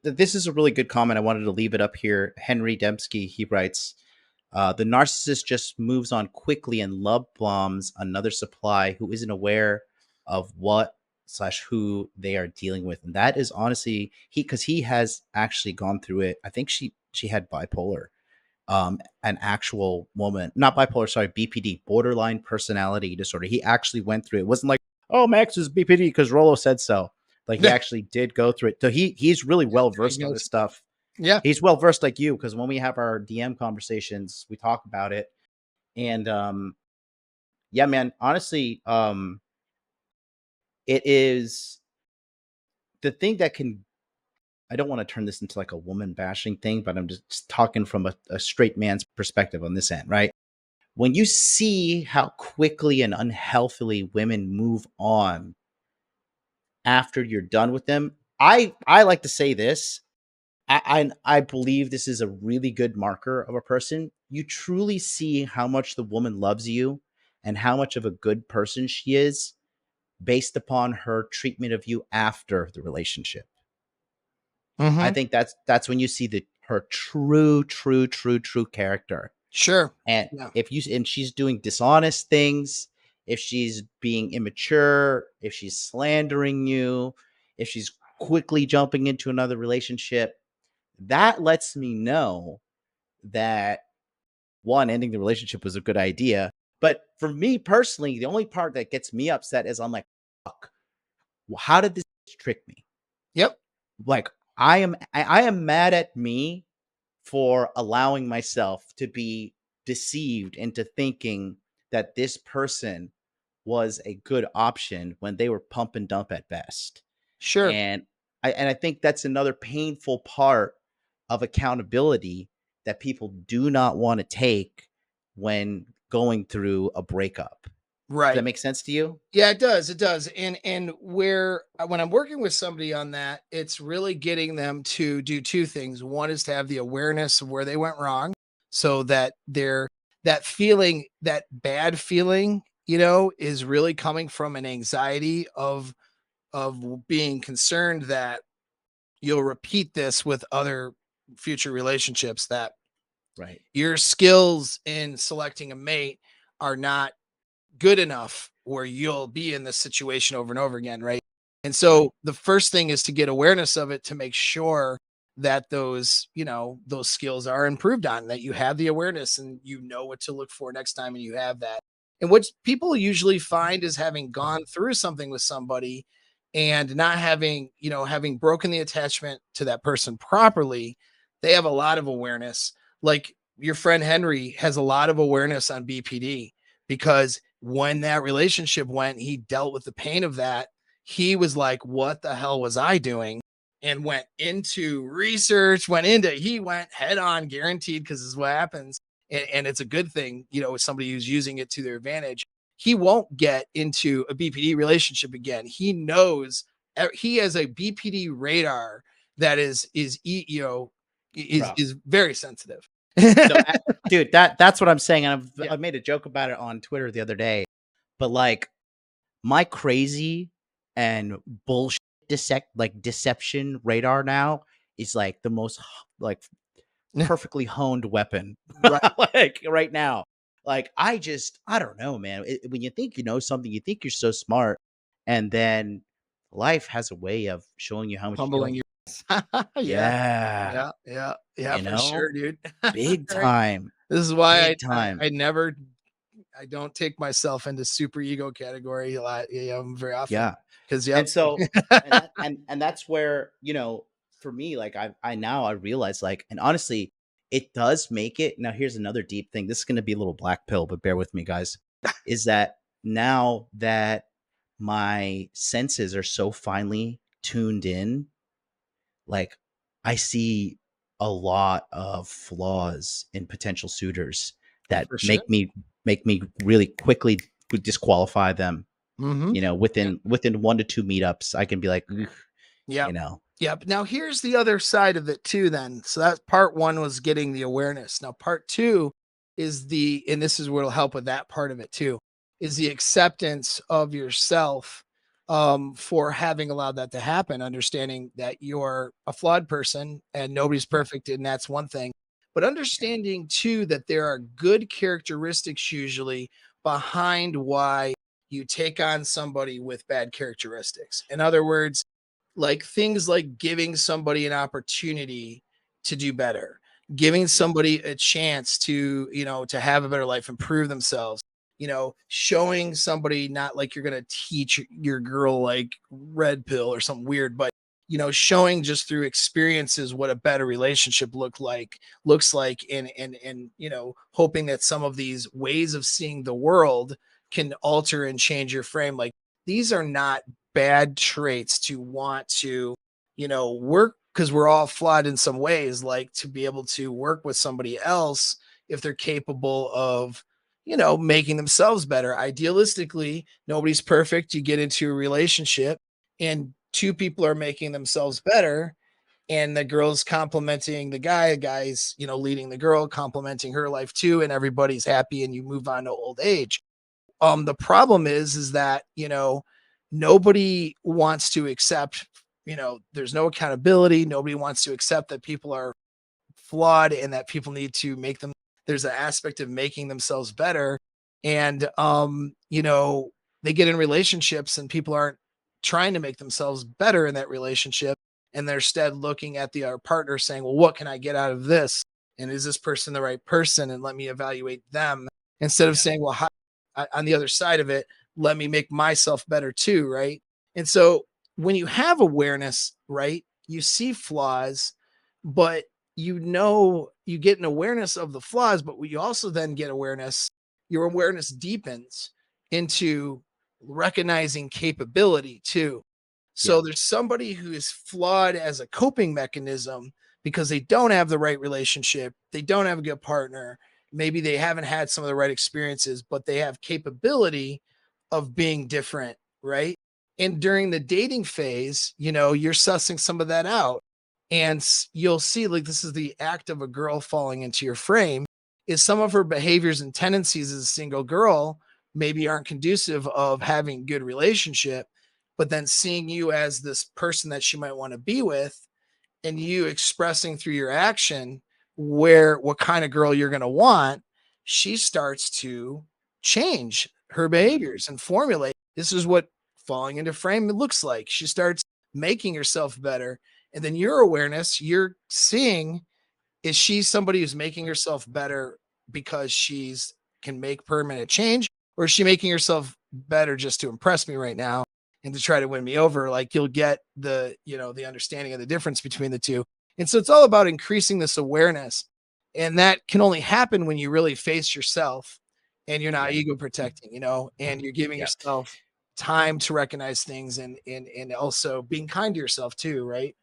this is a really good comment. I wanted to leave it up here. Henry Dembski, he writes, the narcissist just moves on quickly and love bombs another supply who isn't aware of what slash who they are dealing with. And that is honestly because he has actually gone through it. I think she had bipolar, an actual woman, not bipolar, sorry, BPD, borderline personality disorder. He actually went through it. It wasn't like, oh, Max is BPD because Rolo said so. Like he actually did go through it. So he's really well versed on this stuff. Yeah. He's well versed like you, because when we have our DM conversations, we talk about it. And yeah, man, honestly, it is the thing that can, I don't want to turn this into like a woman bashing thing, but I'm just talking from a straight man's perspective on this end, right? When you see how quickly and unhealthily women move on after you're done with them, I like to say this. I believe this is a really good marker of a person. You truly see how much the woman loves you and how much of a good person she is based upon her treatment of you after the relationship. I think that's when you see her true character. Sure. And Yeah. if you and she's doing dishonest things, if she's being immature, if she's slandering you, if she's quickly jumping into another relationship, that lets me know that one, ending the relationship was a good idea. But for me personally, the only part that gets me upset is I'm like, fuck, how did this trick me? Yep. Like I am mad at me for allowing myself to be deceived into thinking that this person was a good option when they were pump and dump at best. Sure. And I think that's another painful part of accountability that people do not want to take when going through a breakup. Does Right. that make sense to you? Yeah, it does. It does. And where when I'm working with somebody on that, it's really getting them to do two things. One is to have the awareness of where they went wrong so that that feeling, that bad feeling, is really coming from an anxiety of being concerned that you'll repeat this with other future relationships, that Right. your skills in selecting a mate are not good enough where you'll be in this situation over and over again, right? And so the first thing is to get awareness of it to make sure that those skills are improved on, that you have the awareness and you know what to look for next time and you have that. And what people usually find is having gone through something with somebody and not having broken the attachment to that person properly, they have a lot of awareness. Like your friend Henry has a lot of awareness on BPD because when that relationship went, he dealt with the pain of that. He was like, what the hell was I doing? And went into research, he went head on, guaranteed, because this is what happens. And it's a good thing, with somebody who's using it to their advantage. He won't get into a BPD relationship again. He knows he has a BPD radar that is very sensitive. So, dude, that's what I'm saying. And I made a joke about it on Twitter the other day. But like my crazy and bullshit deception radar now is like the most like perfectly honed weapon like right now. Like I don't know, man. When you think you know something, you think you're so smart, and then life has a way of showing you how much Humbling you you. yeah, Yeah, for sure, dude. big Right. time. This is why Big time. I don't take myself into super ego category a lot, very often. Yeah. Because And so and that's where, for me, like I realize, like, and honestly, it does make it. Now here's another deep thing. This is going to be a little black pill, but bear with me, guys. Is that now that my senses are so finely tuned in, like I see a lot of flaws in potential suitors that For sure. make me really quickly disqualify them. Yeah. Within 1 to 2 meetups, I can be like, "Ugh," Yeah. you know, Yeah. But now here's the other side of it too, then. So that part one was getting the awareness. Now, part two is and this is what'll help with that part of it too, is the acceptance of yourself for having allowed that to happen, understanding that you're a flawed person and nobody's Yeah. perfect, and that's one thing. But Yeah. understanding too that there are good characteristics usually behind why you take on somebody with bad characteristics. In other words, like things like giving somebody an opportunity to do better, giving Yeah. somebody a chance to, to have a better life, improve themselves, showing somebody, not like you're going to teach your girl like red pill or something weird, but showing just through experiences what a better relationship looks like, and hoping that some of these ways of seeing the world can alter and change your frame. Like, these are not bad traits to want to, work, because we're all flawed in some ways, like to be able to work with somebody else if they're capable of, making themselves better. Idealistically, nobody's perfect. You get into a relationship and two people are making themselves better, and the girl's complimenting the guy's, leading the girl, complimenting her life too, and everybody's happy and you move on to old age. The problem is that, nobody wants to accept, there's no accountability. Nobody wants to accept that people are flawed and that people need to make them, there's an aspect of making themselves better. And they get in relationships and people aren't trying to make themselves better in that relationship, and they're instead looking at the partner saying, well, what can I get out of this, and is this person the right person, and let me evaluate them, instead of Yeah. saying, well, how, on the other side of it, let me make myself better too, right? And so when you have awareness, right, you see flaws, but you get an awareness of the flaws, but you also then get awareness, your awareness deepens into recognizing capability too. Yeah. So there's somebody who is flawed as a coping mechanism because they don't have the right relationship, they don't have a good partner, maybe they haven't had some of the right experiences, but they have capability of being different, right? And during the dating phase, you're sussing some of that out. And you'll see, like, this is the act of a girl falling into your frame, is some of her behaviors and tendencies as a single girl maybe aren't conducive of having good relationship, but then seeing you as this person that she might want to be with, and you expressing through your action where what kind of girl you're going to want, she starts to change her Mhm. behaviors and formulate, this is what falling into frame looks like. She starts making herself better. And then your awareness, you're seeing, is she somebody who's making herself better because she's can make permanent change, or is she making herself better just to impress me right now and to try to win me over? Like, you'll get the, the understanding of the difference between the two. And so it's all about increasing this awareness. And that can only happen when you really face yourself and you're not Yeah. ego protecting, and you're giving Yeah. yourself time to recognize things, and also being kind to yourself too, right?